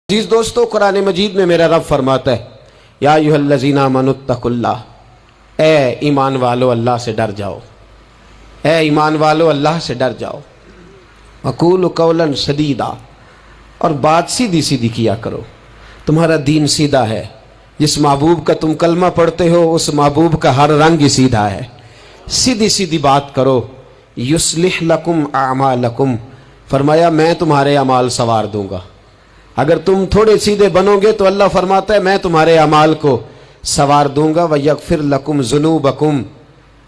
عزیز دوستو، قرآن مجید میں میرا رب فرماتا ہے یا ایھا آمنوا اتقوا اللہ، اے ایمان والو اللہ سے ڈر جاؤ، اے ایمان والو اللہ سے ڈر جاؤ، وقولوا قولا سدیدا، اور بات سیدھی سیدھی کیا کرو۔ تمہارا دین سیدھا ہے، جس محبوب کا تم کلمہ پڑھتے ہو اس محبوب کا ہر رنگ ہی سیدھا ہے، سیدھی سیدھی بات کرو۔ یصلح لکم اعمالکم، فرمایا میں تمہارے اعمال سنوار دوں گا۔ اگر تم تھوڑے سیدھے بنو گے تو اللہ فرماتا ہے میں تمہارے اعمال کو سنوار دوں گا۔ وَيَغْفِرْ لَكُمْ ذُنُوبَكُمْ،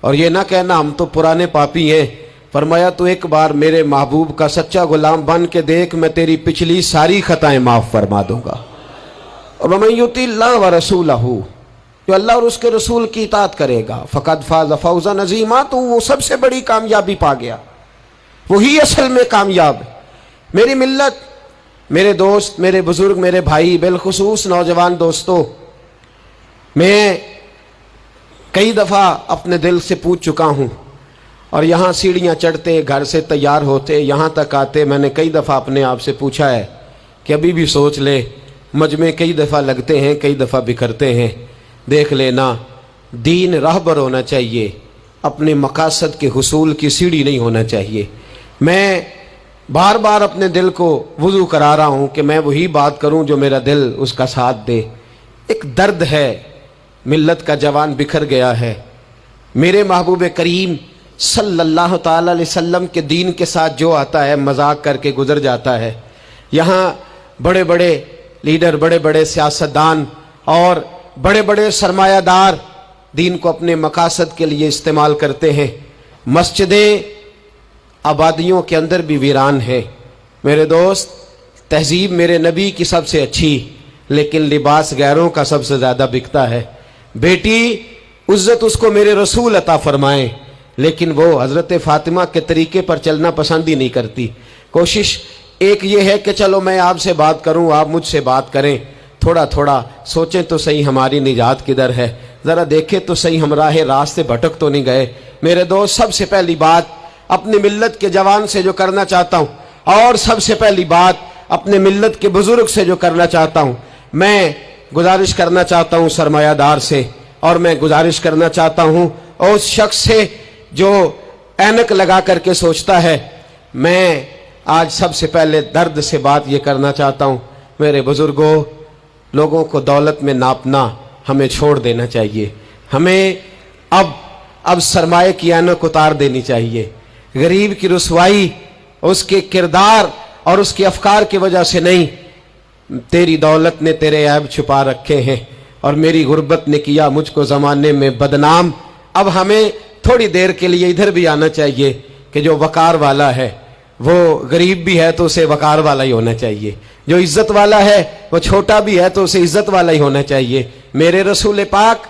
اور یہ نہ کہنا ہم تو پرانے پاپی ہیں، فرمایا تو ایک بار میرے محبوب کا سچا غلام بن کے دیکھ، میں تیری پچھلی ساری خطائیں معاف فرما دوں گا۔ وَمَن يُطِعِ اللَّهَ وَرَسُولَهُ، جو اللہ اور اس کے رسول کی اطاعت کرے گا، فَقَدْ فَازَ فَوْزًا عَظِيمًا، تو وہ سب سے بڑی کامیابی پا گیا، وہی اصل میں کامیاب ہے۔ میری ملت، میرے دوست، میرے بزرگ، میرے بھائی، بالخصوص نوجوان دوستو، میں کئی دفعہ اپنے دل سے پوچھ چکا ہوں، اور یہاں سیڑھیاں چڑھتے، گھر سے تیار ہوتے، یہاں تک آتے، میں نے کئی دفعہ اپنے آپ سے پوچھا ہے کہ ابھی بھی سوچ لے، مجمع کئی دفعہ لگتے ہیں، کئی دفعہ بکھرتے ہیں، دیکھ لینا دین راہبر ہونا چاہیے، اپنے مقاصد کے حصول کی سیڑھی نہیں ہونا چاہیے۔ میں بار بار اپنے دل کو وضو کرا رہا ہوں کہ میں وہی بات کروں جو میرا دل اس کا ساتھ دے۔ ایک درد ہے، ملت کا جوان بکھر گیا ہے، میرے محبوب کریم صلی اللہ تعالی علیہ وسلم کے دین کے ساتھ جو آتا ہے مذاق کر کے گزر جاتا ہے۔ یہاں بڑے بڑے لیڈر، بڑے بڑے سیاستدان اور بڑے بڑے سرمایہ دار دین کو اپنے مقاصد کے لیے استعمال کرتے ہیں، مسجدیں آبادیوں کے اندر بھی ویران ہے۔ میرے دوست، تہذیب میرے نبی کی سب سے اچھی، لیکن لباس غیروں کا سب سے زیادہ بکتا ہے۔ بیٹی عزت اس کو میرے رسول عطا فرمائیں، لیکن وہ حضرت فاطمہ کے طریقے پر چلنا پسند ہی نہیں کرتی۔ کوشش ایک یہ ہے کہ چلو میں آپ سے بات کروں، آپ مجھ سے بات کریں، تھوڑا تھوڑا سوچیں تو صحیح ہماری نجات کدھر ہے، ذرا دیکھیں تو صحیح ہم راہ راست سے بھٹک تو نہیں گئے۔ میرے دوست، سب سے پہلی بات اپنی ملت کے جوان سے جو کرنا چاہتا ہوں، اور سب سے پہلی بات اپنے ملت کے بزرگ سے جو کرنا چاہتا ہوں، میں گزارش کرنا چاہتا ہوں سرمایہ دار سے، اور میں گزارش کرنا چاہتا ہوں اس شخص سے جو اینک لگا کر کے سوچتا ہے۔ میں آج سب سے پہلے درد سے بات یہ کرنا چاہتا ہوں، میرے بزرگوں، لوگوں کو دولت میں ناپنا ہمیں چھوڑ دینا چاہیے۔ ہمیں اب سرمایہ کی اینک اتار دینی چاہیے۔ غریب کی رسوائی اس کے کردار اور اس کے افکار کی وجہ سے نہیں، تیری دولت نے تیرے عیب چھپا رکھے ہیں، اور میری غربت نے کیا مجھ کو زمانے میں بدنام۔ اب ہمیں تھوڑی دیر کے لیے ادھر بھی آنا چاہیے کہ جو وقار والا ہے وہ غریب بھی ہے تو اسے وقار والا ہی ہونا چاہیے، جو عزت والا ہے وہ چھوٹا بھی ہے تو اسے عزت والا ہی ہونا چاہیے۔ میرے رسول پاک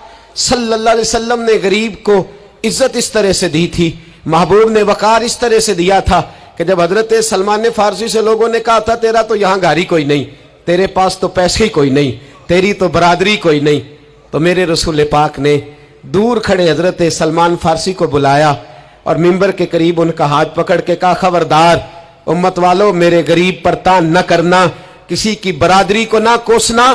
صلی اللہ علیہ وسلم نے غریب کو عزت اس طرح سے دی تھی، محبوب نے وقار اس طرح سے دیا تھا کہ جب حضرت سلمان فارسی سے لوگوں نے کہا تھا تیرا تو یہاں گھر ہی کوئی نہیں، تیرے پاس تو پیسے ہی کوئی نہیں، تیری تو برادری کوئی نہیں، تو میرے رسول پاک نے دور کھڑے حضرت سلمان فارسی کو بلایا اور ممبر کے قریب ان کا ہاتھ پکڑ کے کہا خبردار امت والو، میرے غریب پر تان نہ کرنا، کسی کی برادری کو نہ کوسنا،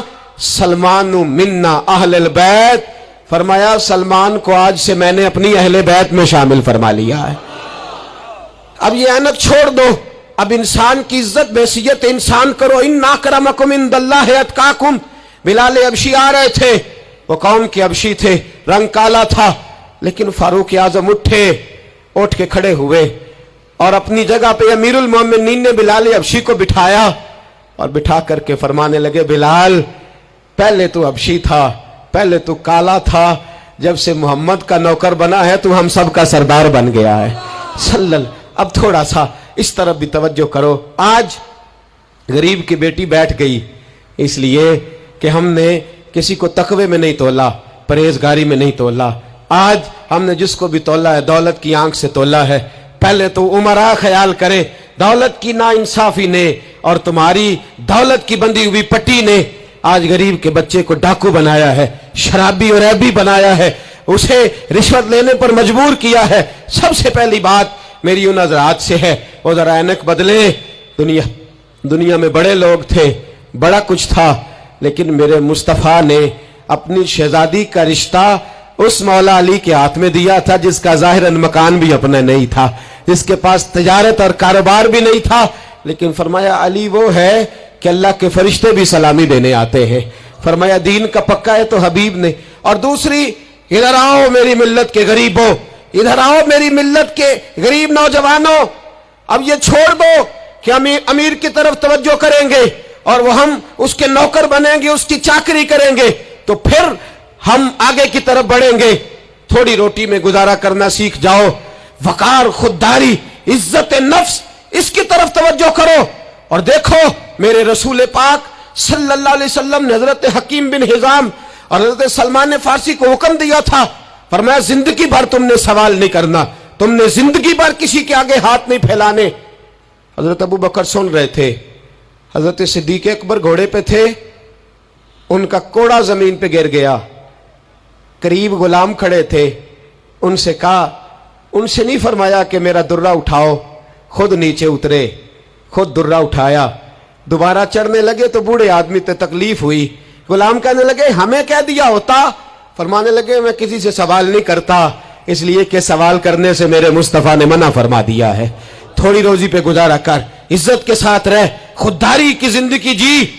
سلمان منا اہل البیت، فرمایا سلمان کو آج سے میں نے اپنی اہل بیت میں شامل فرما لیا ہے۔ اب یہ اینک چھوڑ دو، اب انسان کی عزت بحیثیت انسان کرو۔ ان اکرمکم عند اللہ اتقاکم۔ بلال حبشی آ رہے تھے، وہ قوم کے حبشی تھے، رنگ کالا تھا، لیکن فاروق اعظم اٹھ کے کھڑے ہوئے اور اپنی جگہ پہ امیر المومنین نے بلال حبشی کو بٹھایا، اور بٹھا کر کے فرمانے لگے بلال، پہلے تو حبشی تھا، پہلے تو کالا تھا، جب سے محمد کا نوکر بنا ہے تو ہم سب کا سردار بن گیا ہے۔ اب تھوڑا سا اس طرف بھی توجہ کرو۔ آج غریب کی بیٹی بیٹھ گئی اس لیے کہ ہم نے کسی کو تقوی میں نہیں تولا، پرہیزگاری میں نہیں تولا۔ آج ہم نے جس کو بھی تولا ہے دولت کی آنکھ سے تولا ہے۔ پہلے تو عمرہ خیال کرے، دولت کی ناانصافی نے اور تمہاری دولت کی بندھی ہوئی پٹی نے آج غریب کے بچے کو ڈاکو بنایا ہے، شرابی اور عیبی بنایا ہے، اسے رشوت لینے پر مجبور کیا ہے۔ سب سے پہلی بات میری ان حضرات سے ہے، وہ ذرا اینک بدلے۔ دنیا میں بڑے لوگ تھے، बड़ा कुछ था, लेकिन मेरे मुस्तफ़ा ने अपनी शहजादी का रिश्ता उस मौला अली के हाथ में दिया था जिसका ज़ाहिरन मकान भी अपना नहीं था, जिसके पास तिजारत और कारोबार भी नहीं था, लेकिन फरमाया अली वो है कि अल्लाह के फरिश्ते भी सलामी देने आते हैं। फरमाया दीन का पक्का है तो हबीब ने। और दूसरी, इधर आओ मेरी मिल्लत के गरीबों, इधर आओ मेरी मिल्लत के गरीब नौजवानों, अब ये छोड़ दो कि हम अमीर की तरफ तवज्जो करेंगे और वो हम उसके नौकर बनेंगे, उसकी चाकरी करेंगे, तो फिर हम आगे की तरफ बढ़ेंगे। थोड़ी रोटी में गुजारा करना सीख जाओ, वकार, खुददारी, इज्जत नफ्स, इसकी तरफ तवज्जो करो। और देखो मेरे रसूल पाक सल्लल्लाहु अलैहि वसल्लम ने हजरत हकीम बिन हिजाम और हजरत सलमान फारसी को हुक्म दिया था, फरमाया जिंदगी भर तुमने सवाल नहीं करना, तुमने जिंदगी भर किसी के आगे हाथ नहीं फैलाने। हजरत अबू बकर सुन रहे थे, हजरत सिद्दीक अकबर घोड़े पे थे, उनका कोड़ा जमीन पे गिर गया, करीब गुलाम खड़े थे, उनसे कहा, उनसे नहीं फरमाया कि मेरा दुर्रा उठाओ, खुद नीचे उतरे, खुद दुर्रा उठाया, दोबारा चढ़ने लगे तो बूढ़े आदमी से तकलीफ हुई। गुलाम कहने लगे हमें कह दिया होता, फरमाने लगे मैं किसी से सवाल नहीं करता, इसलिए कि सवाल करने से मेरे मुस्तफ़ा ने मना फरमा दिया है। थोड़ी रोजी पे गुजारा कर, इज्जत के साथ रह, खुददारी की जिंदगी जी।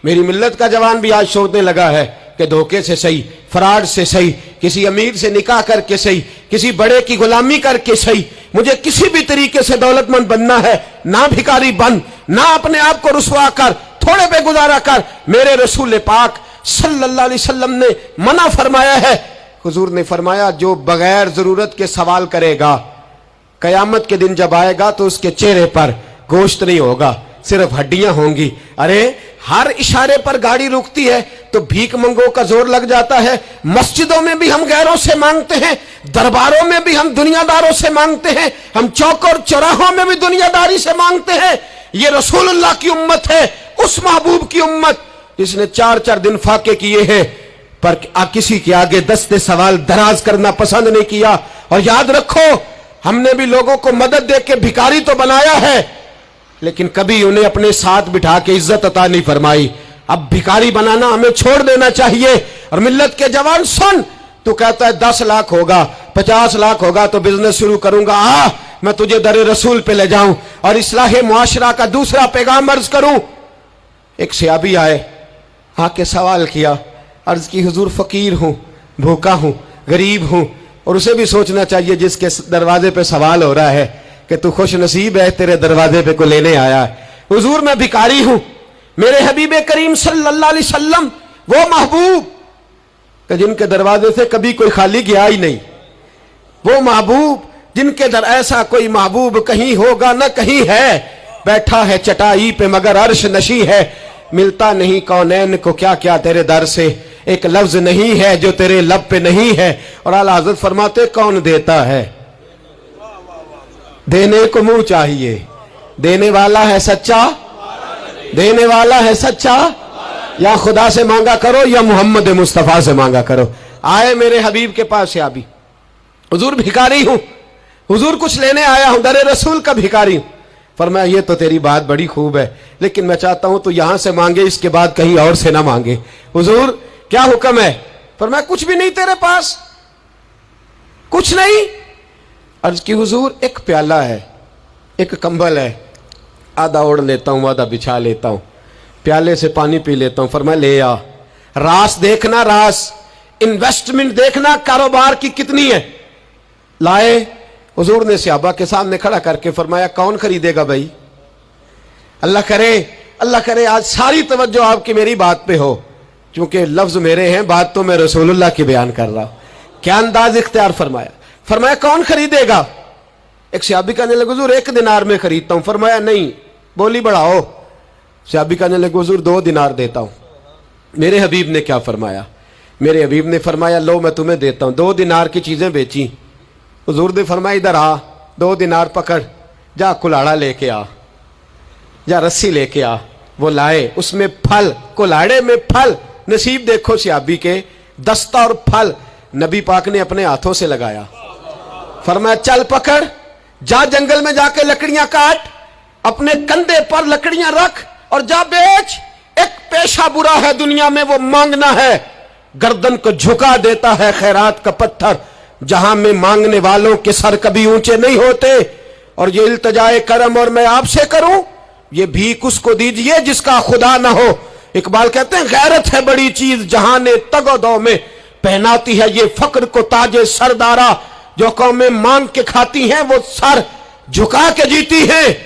मेरी मिल्लत का जवान भी आज सोचने लगा है कि धोखे से सही, फराड से सही, किसी अमीर से निकाह करके सही, किसी बड़े की गुलामी करके सही, मुझे किसी भी तरीके से दौलतमंद बनना है, ना भिखारी बन, ना अपने आप को रुसवा कर, थोड़े पे गुजारा कर। मेरे रसूल पाक सल्लल्लाहु अलैहि वसल्लम ने मना फरमाया है। हुजूर ने फरमाया जो बगैर जरूरत के सवाल करेगा, कयामत के दिन जब आएगा तो उसके चेहरे पर गोश्त नहीं होगा, सिर्फ हड्डियां होंगी। अरे हर इशारे पर गाड़ी रुकती है तो भीख मंगों का जोर लग जाता है। मस्जिदों में भी हम गैरों से मांगते हैं, दरबारों में भी हम दुनियादारों से मांगते हैं, हम चौक और चौराहों में भी दुनियादारी से मांगते हैं। ये रसूलुल्लाह की उम्मत है, उस महबूब की उम्मत जिसने 4-4 दिन फाके किए हैं, पर किसी के आगे दस्ते सवाल दराज करना पसंद नहीं किया। और याद रखो, हमने भी लोगों को मदद दे के भिखारी तो बनाया है, लेकिन कभी उन्हें अपने साथ बिठा के इज्जत अता नहीं फरमाई। अब भिखारी बनाना हमें छोड़ देना चाहिए। और मिल्लत के जवान सुन, तू कहता है 10 लाख होगा, 50 लाख होगा तो बिजनेस शुरू करूंगा, मैं तुझे दरे रसूल पे ले जाऊं और इस्लाह मुआशरा का दूसरा पैगाम अर्ज करूं। एक सहाबी आए, आके सवाल किया, अर्ज की हुजूर फकीर हूं, भूखा हूं, गरीब हूं। और उसे भी सोचना चाहिए जिसके दरवाजे पे सवाल हो रहा है कि तू खुश नसीब है, तेरे दरवाजे पे को लेने आया है। हुजूर मैं भिखारी हूं, मेरे हबीब करीम सल्लल्लाहु अलैहि वसल्लम वो महबूब कि जिनके दरवाजे से कभी कोई खाली गया ही नहीं, वो महबूब जिनके दर ऐसा कोई महबूब कहीं होगा न कहीं है, बैठा है चटाई पे मगर अर्श नशी है, मिलता नहीं कौनैन को क्या क्या तेरे दर से, एक लफ्ज नहीं है जो तेरे लब पे नहीं है। और आला हज़रत फरमाते कौन देता है, देने को मुंह चाहिए, देने वाला है सच्चा, देने वाला है सच्चा, या खुदा से मांगा करो या मोहम्मद मुस्तफा से मांगा करो। आए मेरे हबीब के पास से अभी, हुजूर भिखारी हूं, हुजूर कुछ लेने आया हूं, दरे रसूल का भिखारी हूं। फरमाया ये तो तेरी बात बड़ी खूब है, लेकिन मैं चाहता हूं तो यहां से मांगे, इसके बाद कहीं और से ना मांगे। हुजूर क्या हुक्म है? फरमाया कुछ भी नहीं तेरे पास, कुछ नहीं। अर्ज की हुजूर एक प्याला है, एक कंबल है, आधा ओढ़ लेता हूं, आधा बिछा लेता हूं, प्याले से पानी पी लेता हूं। फरमाया ले आ, रास देखना, रास इन्वेस्टमेंट देखना कारोबार की कितनी है। लाए, हुजूर ने सहाबा के सामने खड़ा करके फरमाया कौन खरीदेगा भाई? अल्लाह करे आज सारी तवज्जो आपकी मेरी बात पे हो, क्योंकि लफ्ज मेरे हैं, बात तो मैं रसूलुल्लाह की बयान कर रहा हूं। क्या अंदाज इख्तियार फरमाया। फरमाया कौन खरीदेगा? एक सहाबी कहने लगे हुजूर 1 दिनार में खरीदता हूं। फरमाया नहीं, बोली बढ़ाओ। सहाबी कहने लगे हुजूर 2 दिनार देता हूं। मेरे हबीब ने क्या फरमाया? मेरे हबीब ने फरमाया लो मैं तुम्हें देता हूं। 2 दिनार की चीजें बेची। हुजूर ने फरमाया इधर आ, 2 दिनार पकड़, जा कुल्हाड़ा लेके आ, जा रस्सी लेके आ। वो लाए, उसमें फल, कुल्हाड़े में फल। नसीब देखो सहाबी के, दस्ता और फल नबी पाक ने अपने हाथों से लगाया। फरमाया चल पकड़, जा जंगल में जाके लकड़ियां काट, अपने कंधे पर लकड़ियां रख और जा बेच। एक पेशा बुरा है दुनिया में, वो मांगना है। गर्दन को झुका देता है खैरात का पत्थर, जहां में मांगने वालों के सर कभी ऊंचे नहीं होते। और ये इल्तजाए करम और मैं आपसे करूं, ये भीख उसको दीजिए जिसका खुदा ना हो। इकबाल कहते हैं गैरत है बड़ी चीज जहां ने तगोदो में पहनाती है ये फक्र को ताजे सरदारा। जो कौमें मांग के खाती हैं वो सर झुका के जीती हैं,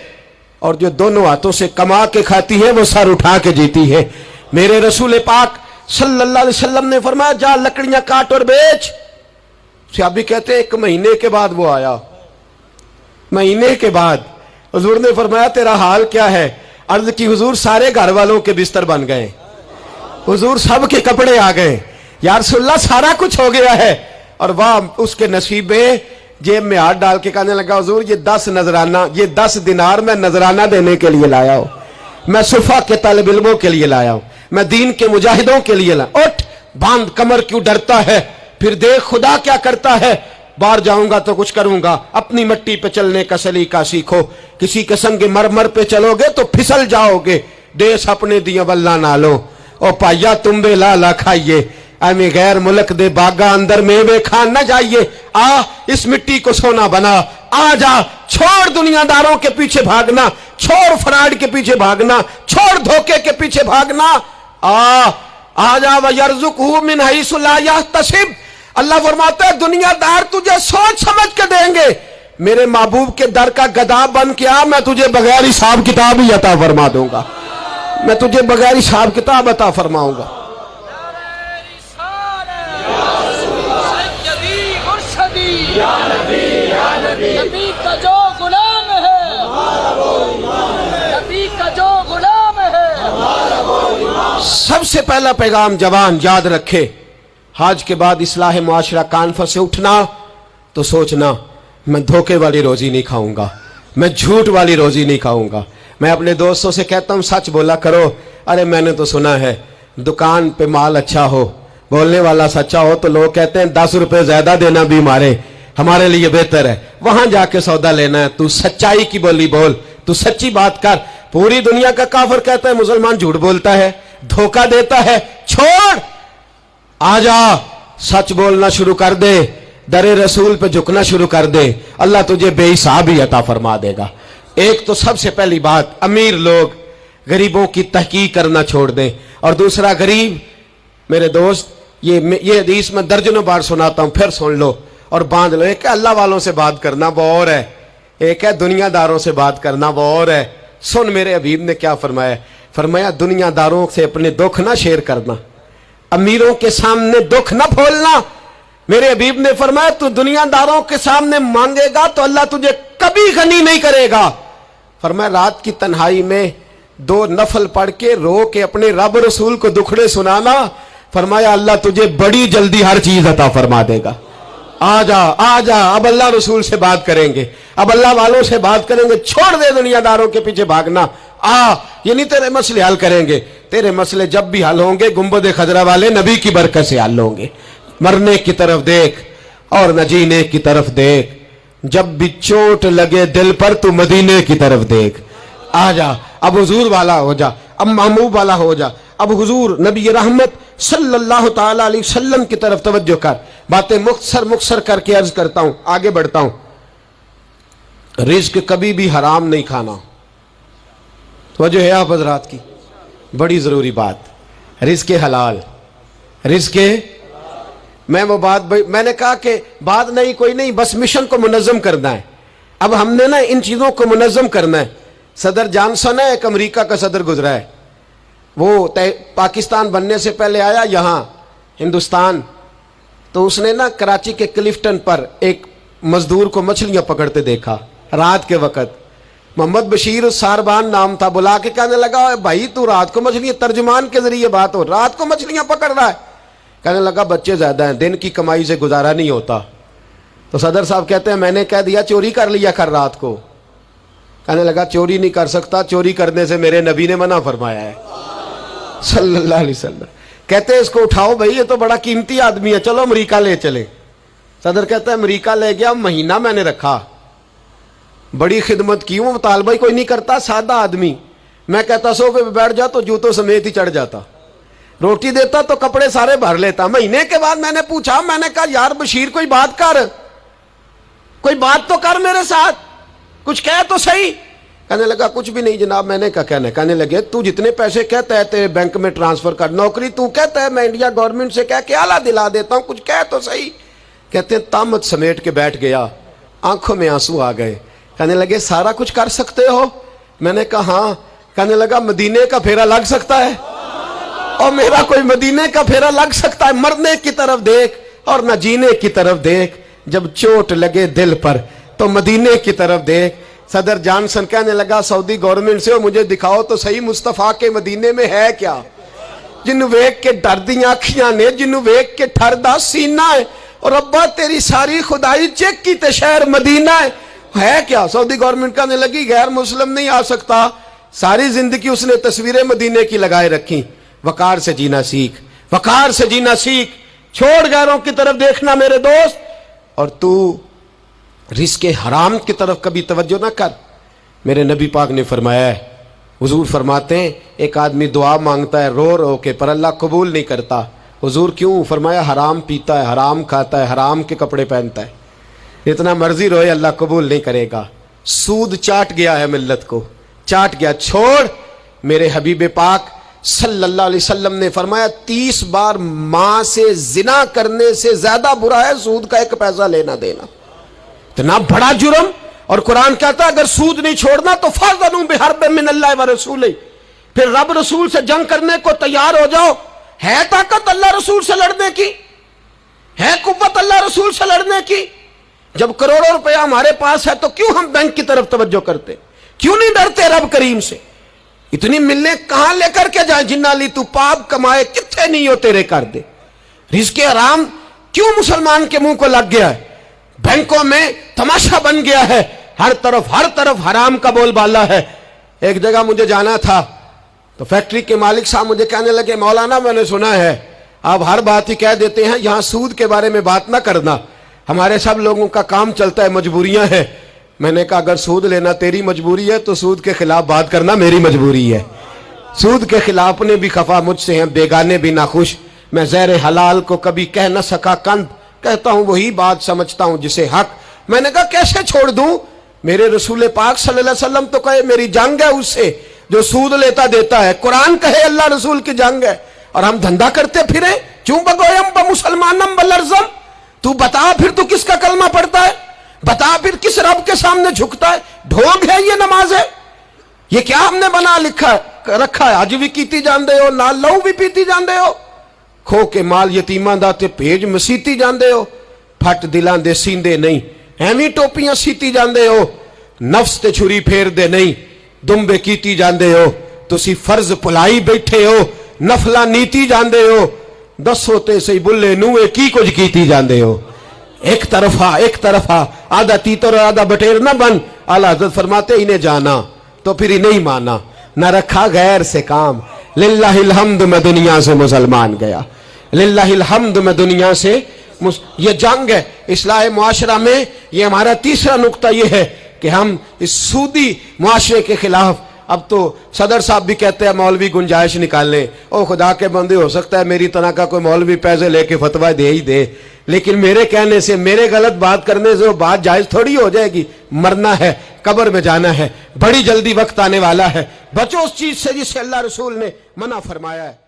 और जो दोनों हाथों से कमा के खाती है वो सर उठा के जीती है। मेरे रसूल पाक सल्लल्लाहु अलैहि वसल्लम ने फरमाया जा लकड़ियां काट और बेच। सहाबी कहते हैं 1 महीने के बाद वो आया। महीने के बाद हुजूर ने फरमाया तेरा हाल क्या है? अर्ज की हुजूर सारे घर वालों के बिस्तर बन गए, हुजूर सब के कपड़े आ गए, या रसूलल्लाह सारा कुछ हो गया है। और वाह उसके नसीब में, जेब में हाथ डाल के कहने लगा हुजूर ये 10 नजराना, ये 10 दिनार मैं नजराना देने के लिए लाया हूं, मैं सुफा के तालिब इल्मों के लिए लाया हूं, मैं दीन के मुजाहिदों के लिए लाया। उठ बांध कमर, क्यों डरता है? फिर देख खुदा क्या करता है। बाहर जाऊंगा तो कुछ करूंगा, अपनी मिट्टी पे चलने का सलीका सीखो। किसी के संग मरमर पे चलोगे तो फिसल जाओगे। देश अपने दिया वल्ला ना लो, ओ पाइया तुम बे लाला खाइए, एमे गैर मुल्क दे बागा अंदर मेवे खान न जाइए। आ इस मिट्टी को सोना बना, आ जा, छोड़ दुनियादारों के पीछे भागना, छोड़ फ्रॉड के पीछे भागना, छोड़ धोखे के पीछे भागना। आ जा वयरजुकहू मिन हैसु ला यहतसिब। अल्लाह फरमाता है दुनियादार तुझे सोच समझ के देंगे, मेरे महबूब के दर का गधा बन के आ, मैं तुझे बगैर हिसाब किताब ही अता फरमा दूंगा, मैं तुझे बगैर हिसाब किताब अता फरमाऊंगा। नबी का जो गुलाम है, नबी का जो गुलाम है। सबसे पहला पैगाम जवान याद रखे, हाज के बाद इस्लाह मुआशरा कॉन्फ्रेंस से उठना तो सोचना मैं धोखे वाली रोजी नहीं खाऊंगा, मैं झूठ वाली रोजी नहीं खाऊंगा। मैं अपने दोस्तों से कहता हूं सच बोला करो। अरे मैंने तो सुना है दुकान पे माल अच्छा हो, बोलने वाला सच्चा हो तो लोग कहते हैं 10 रुपए ज्यादा देना भी हमारे लिए बेहतर है, वहां जाके सौदा लेना है। तू सच्चाई की बोली बोल, तू सच्ची बात कर। पूरी दुनिया का काफिर कहता है मुसलमान झूठ बोलता है, धोखा देता है। छोड़, आजा, सच बोलना शुरू कर दे, दरे रसूल पे झुकना शुरू कर दे, अल्लाह तुझे बेहिसाब ही अता फरमा देगा। एक तो सबसे पहली बात, अमीर लोग गरीबों की तहकीक करना छोड़ दें। और दूसरा, गरीब मेरे दोस्त, ये हदीस में दर्जनों बार सुनाता हूं, फिर सुन लो और बांध लो। एक है अल्लाह वालों से बात करना, वो और है, एक है दुनियादारों से बात करना, वो और है। सुन मेरे हबीब ने क्या फरमाया, फरमाया दुनियादारों से अपने दुख ना शेयर करना, अमीरों के सामने दुख ना खोलना। मेरे हबीब ने फरमाया तू दुनियादारों के सामने मांगेगा तो अल्लाह तुझे कभी गनी नहीं करेगा। फरमाया रात की तन्हाई में 2 नफल पढ़ के रो के अपने रब रसूल को दुखड़े सुनाना, फरमाया अल्लाह तुझे बड़ी जल्दी हर चीज अता फरमा देगा। आजा आजा, अब अल्लाह रसूल से बात करेंगे, अब अल्लाह वालों से बात करेंगे। छोड़ दे दुनियादारों के पीछे भागना। ये नहीं तेरे मसले हल करेंगे, तेरे मसले जब भी हल होंगे गुंबद खजरा वाले नबी की बरकत से हल होंगे। मरने की तरफ देख और न जीने की तरफ देख, जब भी चोट लगे दिल पर तू मदीने की तरफ देख। आजा, अब हुजूर वाला हो जा, अब महबूब वाला हो जा, अब हुजूर नबी रहमत सल्लल्लाहु ताला अलैहि वसल्लम की तरफ तवज्जो कर। बातें मुख्तसर करके अर्ज करता हूं, आगे बढ़ता हूं। रिज्क कभी भी हराम नहीं खाना, तवज्जो है आप हजरात की, बड़ी जरूरी बात। रिज्क हलाल, रिज्क मैं वो बात मैंने कहा कि बात नहीं कोई नहीं, बस मिशन को मुनज़्ज़म करना है। अब हमने ना इन चीजों को मुनज़्ज़म करना है। सदर जॉनसन है, एक अमेरिका का सदर गुजरा है, वो पाकिस्तान बनने से पहले आया यहाँ हिंदुस्तान, तो उसने ना कराची के क्लिफ्टन पर एक मजदूर को मछलियां पकड़ते देखा रात के वक्त। मोहम्मद बशीर सारबान नाम था, बुला के कहने लगा भाई तू रात को मछलियां, तर्जुमान के जरिए बात हो, रात को मछलियां पकड़ रहा है। कहने लगा बच्चे ज्यादा हैं, दिन की कमाई से गुजारा नहीं होता। तो सदर साहब कहते हैं मैंने कह दिया चोरी कर लिया कर रात को। कहने लगा चोरी नहीं कर सकता, चोरी करने से मेरे नबी ने मना फरमाया है सल्लल्लाहु अलैहि वसल्लम। कहते हैं इसको उठाओ भाई, ये तो बड़ा कीमती आदमी है, चलो अमेरिका ले चले। सदर कहता है अमेरिका ले गया, महीना मैंने रखा, बड़ी खिदमत की, वो मुतालबा कोई नहीं करता, सादा आदमी। मैं कहता सोफे पे बैठ जा तो जूतों समेत ही चढ़ जाता, रोटी देता तो कपड़े सारे भर लेता। महीने के बाद मैंने पूछा, मैंने कहा यार बशीर कोई बात कर, कोई बात तो कर मेरे साथ, कुछ कह तो सही। कहने लगा कुछ भी नहीं जनाब। मैंने कहा कहने लगे तू जितने पैसे कहता है तेरे बैंक में ट्रांसफर कर, नौकरी तू कहता है मैं इंडिया गवर्नमेंट से कह के आला दिला देता हूं, कुछ कह तो सही। कहते तामत समेट के बैठ गया, आंखों में आंसू आ गए। कहने लगे सारा कुछ कर सकते हो? मैंने कहा हाँ। कहने लगा मदीने का फेरा लग सकता है? और मेरा कोई मदीने का फेरा लग सकता है? मरने की तरफ देख और न जीने की तरफ देख, जब चोट लगे दिल पर तो मदीने की तरफ देख। सदर जॉनसन कहने लगा सऊदी गवर्नमेंट से मुझे दिखाओ तो सही मुस्तफा के मदीने में है क्या, जिन्हों वेख के डर दी अखियां ने, जिन्हों वेख के ठरदा सीना है, और अब्बा तेरी सारी खुदाई चेक की ते शहर मदीना है क्या? सऊदी गवर्नमेंट कहने लगी गैर मुस्लिम नहीं आ सकता। सारी जिंदगी उसने तस्वीरें मदीने की लगाए रखी। वकार से जीना सीख, वकार से जीना सीख, छोड़ गैरों की तरफ देखना मेरे दोस्त, और तू रिस्के हराम की तरफ कभी तवज्जो ना कर। मेरे नबी पाक ने फरमाया है, हुजूर फरमाते हैं एक आदमी दुआ मांगता है रो रो के पर अल्लाह कबूल नहीं करता। हुजूर क्यों? फरमाया हराम पीता है, हराम खाता है, हराम के कपड़े पहनता है, इतना मर्जी रोए अल्लाह कबूल नहीं करेगा। सूद चाट गया है मिल्लत को, चाट गया। छोड़। मेरे हबीब पाक सल्लल्लाहु अलैहि वसल्लम ने फरमाया 30 बार मां से जिना करने से ज्यादा बुरा है सूद का 1 पैसा लेना देना, इतना बड़ा जुर्म। और कुरान कहता है अगर सूद नहीं छोड़ना तो फज़नु बिहर्बिन मिनल्लाहि व रसूलिही, फिर रब रसूल से जंग करने को तैयार हो जाओ। है ताकत अल्लाह रसूल से लड़ने की, है कुव्वत अल्लाह रसूल से लड़ने की। जब करोड़ों रुपया हमारे पास है तो क्यों हम बैंक की तरफ तवज्जो करते, क्यों नहीं डरते रब करीम से? इतनी मिलने कहां लेकर के जाए? जिन्नाली तू पाप कमाए कितने नहीं हो तेरे कर दे। रिज़्क़े हराम क्यों मुसलमान के मुंह को लग गया है? बैंकों में तमाशा बन गया है, हर तरफ हराम का बोलबाला है। एक जगह मुझे जाना था तो फैक्ट्री के मालिक साहब मुझे कहने लगे मौलाना मैंने सुना है आप हर बात ही कह देते हैं, यहां सूद के बारे में बात ना करना, हमारे सब लोगों का काम चलता है, मजबूरियां हैं। मैंने कहा अगर सूद लेना तेरी मजबूरी है तो सूद के खिलाफ बात करना मेरी मजबूरी है। सूद के खिलाफ ने भी खफा मुझसे हैं, बेगाने भी नाखुश। मैं ज़हर हलाल को कभी कह न सका कंद, कहता हूं वही बात समझता हूं जिसे हक। मैंने कहा कैसे छोड़ दूं? मेरे रसूल पाक सल्लल्लाहु अलैहि वसल्लम तो कहे मेरी जंग है उससे जो सूद लेता देता है, कुरान कहे अल्लाह रसूल की जंग है, और हम धंधा करते फिरे। क्यों बगोयम ब मुसलमानम बलरजम, तू बता फिर तू किसका कलमा पढ़ता है, बता फिर किस रब के सामने झुकता है? ढोंग है ये नमाज है? ये क्या हमने बना रखा है? अज भी कीती जांदे हो, नाल लहू भी पीती जांदे हो, खो के माल यतीमां दा ते भेज मसीती जांदे हो, फट दिलां दे सींदे नहीं, एवं टोपियां सीती जांदे हो, नफ्स ते छुरी फेरदे नहीं, दुंबे कीती जांदे हो, तुसी फर्ज भुलाई बैठे हो, नफला नीति जांदे हो, दसो ते सही बुल्ले नूए की कुछ कीती जांदे हो। एक तरफा आधा तीतर और आधा बटेर ना बन। आला हज़रत फरमाते इन्हें जाना तो फिर इन्हें माना, न रखा गैर से काम। लिल्लाहिल हम्द मैं दुनिया से मुसलमान गया, लिल्लाहिल हम्द मैं दुनिया से। ये जंग है इस्लाह मुआशरा में। ये हमारा तीसरा नुक्ता ये है कि हम इस सूदी मुआशरे के खिलाफ, अब तो सदर साहब भी कहते हैं मौलवी गुंजाइश निकालें। ओ खुदा के बंदे, हो सकता है मेरी तरह का कोई मौलवी पैसे लेके फतवा दे ही दे, लेकिन मेरे कहने से, मेरे गलत बात करने से वो बात जायज थोड़ी हो जाएगी। मरना है, कब्र में जाना है, बड़ी जल्दी वक्त आने वाला है। बचो उस चीज से जिससे अल्लाह रसूल ने मना फरमाया है।